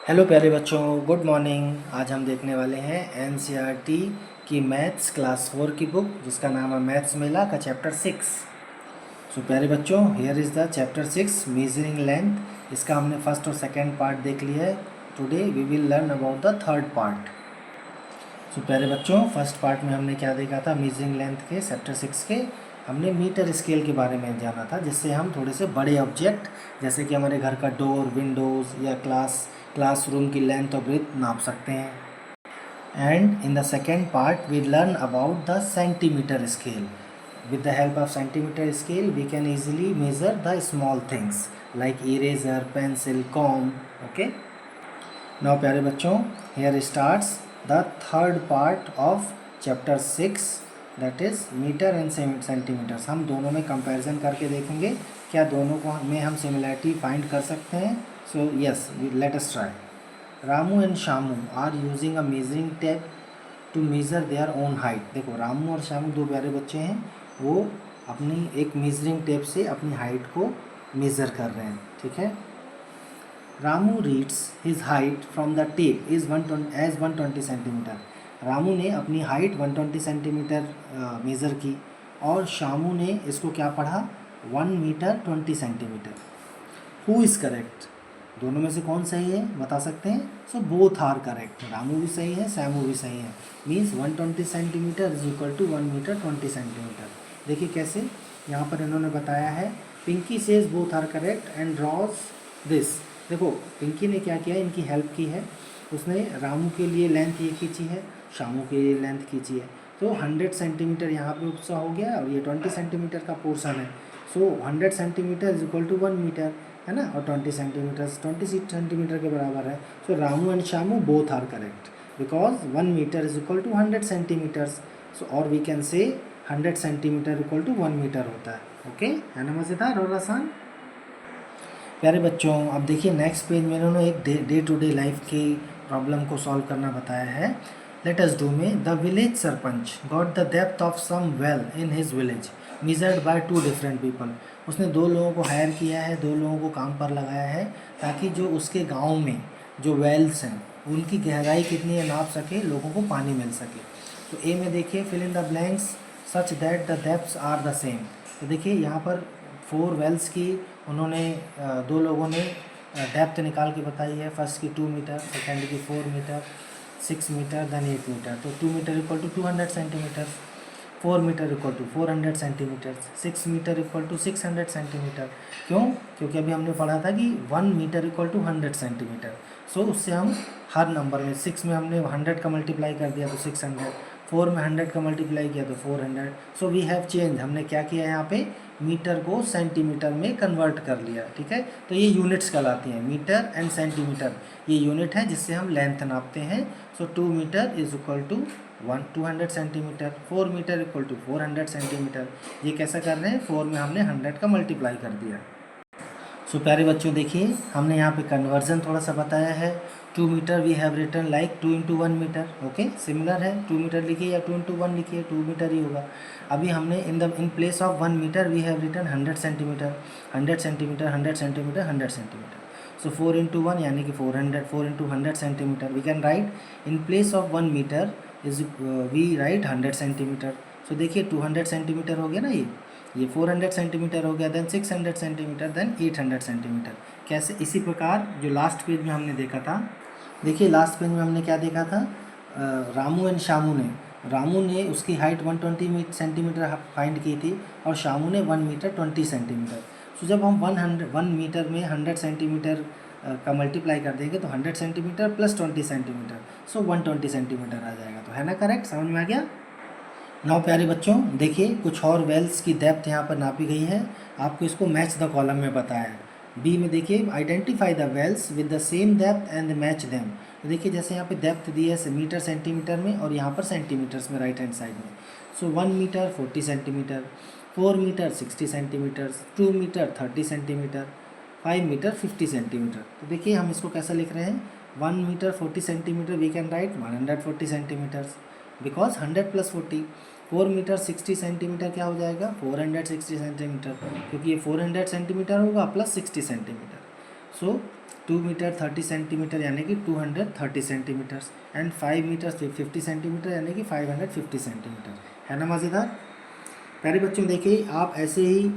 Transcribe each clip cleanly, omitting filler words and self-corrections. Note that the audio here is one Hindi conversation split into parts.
हेलो प्यारे बच्चों, गुड मॉर्निंग। आज हम देखने वाले हैं एनसीईआरटी की मैथ्स क्लास 4 की बुक जिसका नाम है मैथ्स मेला का चैप्टर 6। सो प्यारे बच्चों, here is the chapter 6 measuring length. इसका हमने फर्स्ट और सेकंड पार्ट देख लिया है। Today we will learn about the third part. So प्यारे बच्चों, फर्स्ट पार्ट में हमने क्या देखा था, मेजरिंग लेंथ के चैप्टर 6 के हमने मीटर स्केल के बारे में जाना था, जिससे हम थोड़े से बड़े ऑब्जेक्ट जैसे कि हमारे घर का डोर, विंडोज़ या क्लासरूम की लेंथ और ब्रेथ नाप सकते हैं। And in the second part we learn about the centimeter scale. With the help of centimeter scale we can easily measure the small things like eraser, pencil, comb. Okay, now प्यारे बच्चों, here starts the third part of chapter 6, that is meter and centimeters. हम दोनों में कंपैरिजन करके देखेंगे क्या दोनों को में हम सिमिलैरिटी फाइंड कर सकते हैं। So yes, let us try. Ramu and Shamu are using a measuring tape to measure their own height. देखो, रामू और शामू दो प्यारे बच्चे हैं, वो अपनी एक मेजरिंग टेप से अपनी हाइट को मेज़र कर रहे हैं। ठीक है। Ramu reads his height from the tape is 120 centimetre. Ramu ने अपनी हाइट 120 सेंटीमीटर मेज़र की और शामू ने इसको क्या पढ़ा, 1 metre 20 centimetre. Who is correct? दोनों में से कौन सही है बता सकते हैं? So both are correct. Ramu भी सही है, सैमू भी सही है। Means 120 centimetre is equal to 1 metre 20 centimetre. देखिए कैसे यहाँ पर इन्होंने बताया है। Pinki says both are correct and draws this. देखो, पिंकी ने क्या किया, इनकी हेल्प की है। उसने रामू के लिए लेंथ ये खींची है, शामू के लिए लेंथ खींची है। तो 100 सेंटीमीटर यहाँ पे उपसा हो गया और ये 20 सेंटीमीटर का पोर्शन है। So 100 centimetre is equal to 1 metre, है ना, और 20 सेंटीमीटर के बराबर है। So Ramu and Shamu both are correct because 1 metre is equal to 100 centimetres. So और we can say 100 centimetre equal to 1 metre होता है। ओके, है ना मज़ेदार और आसान। प्यारे बच्चों, अब देखिए नेक्स्ट पेज में इन्होंने एक डे टू डे लाइफ की प्रॉब्लम को सॉल्व करना बताया है। लेट अस डू में the village sarpanch got the depth of some well in his village measured by 2 different people. उसने 2 लोगों को हायर किया है, 2 लोगों को काम पर लगाया है ताकि जो उसके गांव में जो वेल्स हैं उनकी गहराई कितनी है नाप सके, लोगों को पानी मिल सके। तो ए में देखिए fill in the blanks such that the depths are the same. तो देखिए यहाँ पर 4 वेल्स की उन्होंने 2 लोगों ने डेप्थ निकाल के बताई है। फर्स्ट की 2 मीटर, सेकेंड की 4 मीटर, 6 मीटर, देन 8 मीटर। तो 2 metre equal to 200 centimetre, 4 metre equal to 400 centimetre, 6 metre equal to 600 centimetre. क्यों? क्योंकि अभी हमने पढ़ा था कि 1 metre equal to 100 centimetre. So उससे हम हर नंबर में 6 में हमने 100 का मल्टीप्लाई कर दिया तो 600, 4 में 100 का मल्टीप्लाई किया तो 400। सो वी हैव चेंज, हमने क्या किया यहाँ पे, मीटर को सेंटीमीटर में कन्वर्ट कर लिया। ठीक है, तो ये यूनिट्स कहलाती हैं, मीटर एंड सेंटीमीटर। ये यूनिट है जिससे हम लेंथ नापते हैं। So 2 metre is equal to 200 centimetre, 4 metre equal to 400 centimetre. ये कैसा कर रहे हैं, 4 में हमने 100 का मल्टीप्लाई कर दिया। सो प्यारे बच्चों देखिए, हमने यहाँ पे कन्वर्जन थोड़ा सा बताया है। 2 metre we have written like 2 into 1 metre. Okay, similar है, 2 मीटर लिखिए या 2 इंटू 1 लिखिए, 2 मीटर ही होगा। अभी हमने in place of 1 metre we have written 100 centimetre, 100 centimetre, 100 centimetre, 100 centimetre. So 4 into 1 यानी कि 400, 4 into 100 centimetre. We can write in place of 1 metre is we write 100 centimetre. So देखिए 200 सेंटीमीटर हो गया ना, ये 400 सेंटीमीटर हो गया, देन 600 सेंटीमीटर, देन 800 सेंटीमीटर। कैसे? इसी प्रकार जो लास्ट पेज में हमने देखा था, देखिए लास्ट पेज में हमने क्या देखा था, रामू एंड शामू ने, रामू ने उसकी हाइट 120 सेंटीमीटर फाइंड की थी और शामू ने 1 मीटर 20 सेंटीमीटर। तो जब हम 1 मीटर में 100 सेंटीमीटर का मल्टीप्लाई कर देंगे तो 100 सेंटीमीटर प्लस 20 सेंटीमीटर, सो 120 सेंटीमीटर आ जाएगा। तो है ना करेक्ट, समझ में आ गया। नाउ प्यारे बच्चों देखिए, कुछ और वेल्स की डेप्थ यहाँ पर नापी गई है। आपको इसको मैच द कॉलम में बताया है। बी में देखिए identify the wells with the same depth and match them. तो देखिए जैसे यहाँ पे डेप्थ दी है मीटर सेंटीमीटर में और यहाँ पर सेंटीमीटर्स में राइट हैंड साइड में। So 1 metre 40 centimetre, 4 metre 60 centimetre, 2 metre 30 centimetre, 5 metre 50 centimetre. तो देखिए हम इसको कैसा लिख रहे हैं, 1 metre 40 centimetre we can write 140 centimetres because 100 plus 40। 4 metre 60 centimetre क्या हो जाएगा, 460 सेंटीमीटर, क्योंकि ये 400 सेंटीमीटर होगा प्लस 60 सेंटीमीटर। सो 2 मीटर 30 सेंटीमीटर यानी कि 230 सेंटीमीटर्स, एंड 5 मीटर 50 सेंटीमीटर यानी कि 550 सेंटीमीटर। है ना मज़ेदार? प्यारे बच्चों देखिए, आप ऐसे ही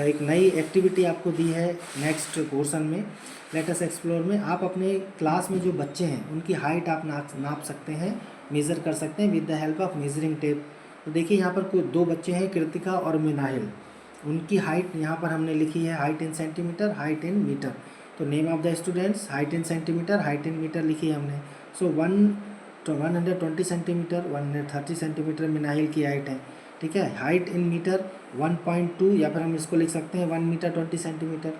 एक नई एक्टिविटी आपको दी है नेक्स्ट पोर्शन में लेट अस एक्सप्लोर में। आप अपने क्लास में जो बच्चे हैं उनकी हाइट आप नाप सकते हैं, मेज़र कर सकते हैं with the help of measuring tape. तो देखिए यहाँ पर कुछ 2 बच्चे हैं, कृतिका और मिनाहिल। उनकी हाइट यहाँ पर हमने लिखी है height in centimetre, height in metre. तो name of the students, height in centimetre, height in metre लिखी है हमने। सो 120 सेंटीमीटर, 130 सेंटीमीटर मिनाहिल की हाइट है। ठीक है, हाइट इन मीटर 1.2, या फिर हम इसको लिख सकते हैं 1 मीटर 20 सेंटीमीटर,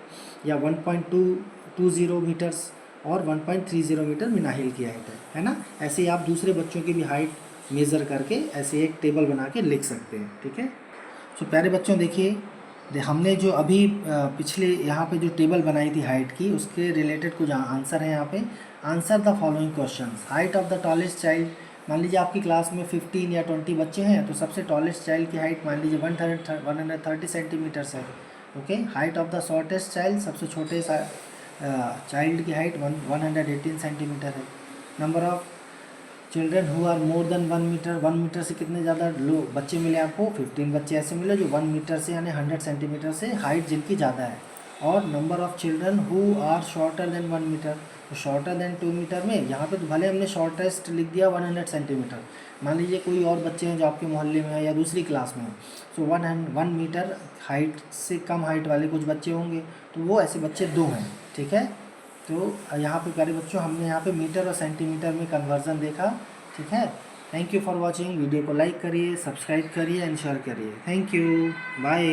या 1.220 मीटर्स, और 1.30 मीटर मिनाहिल की हाइट है ना। ऐसे ही आप दूसरे बच्चों की भी हाइट मेज़र करके ऐसे एक टेबल बना के लिख सकते हैं। ठीक है, तो प्यारे बच्चों देखिए, हमने जो अभी पिछले यहाँ पे जो टेबल बनाई थी हाइट की, उसके रिलेटेड कुछ आंसर है यहाँ पे। Answer the following questions. Height of the tallest child, मान लीजिए आपकी क्लास में 15 या 20 बच्चे हैं, तो सबसे टॉलेस्ट चाइल्ड की हाइट मान लीजिए 130 सेंटीमीटर्स है। Okay, height of the shortest child, सबसे छोटे चाइल्ड की हाइट 118 सेंटीमीटर है। Number of children who are more than 1 metre, 1 metre से कितने ज़्यादा लोग बच्चे मिले आपको? 15 बच्चे ऐसे मिले जो 1 मीटर से यानी 100 सेंटीमीटर से हाइट जिनकी ज़्यादा है। और number of children who are shorter than 1 metre, तो शॉर्टर देन 2 मीटर में यहाँ पे तो भले हमने शॉर्टेस्ट लिख दिया 100 सेंटीमीटर, मान लीजिए कोई और बच्चे हैं जो आपके मोहल्ले में है या दूसरी क्लास में, सो 1 मीटर हाइट से कम हाइट वाले कुछ बच्चे होंगे, तो वो ऐसे बच्चे 2 हैं। ठीक है, तो यहाँ पे प्यारे बच्चों हमने यहाँ पे मीटर और सेंटीमीटर में कन्वर्जन देखा। ठीक है, thank you for watching. Video को लाइक करिए, सब्सक्राइब करिए एंड शेयर करिए। Thank you, bye.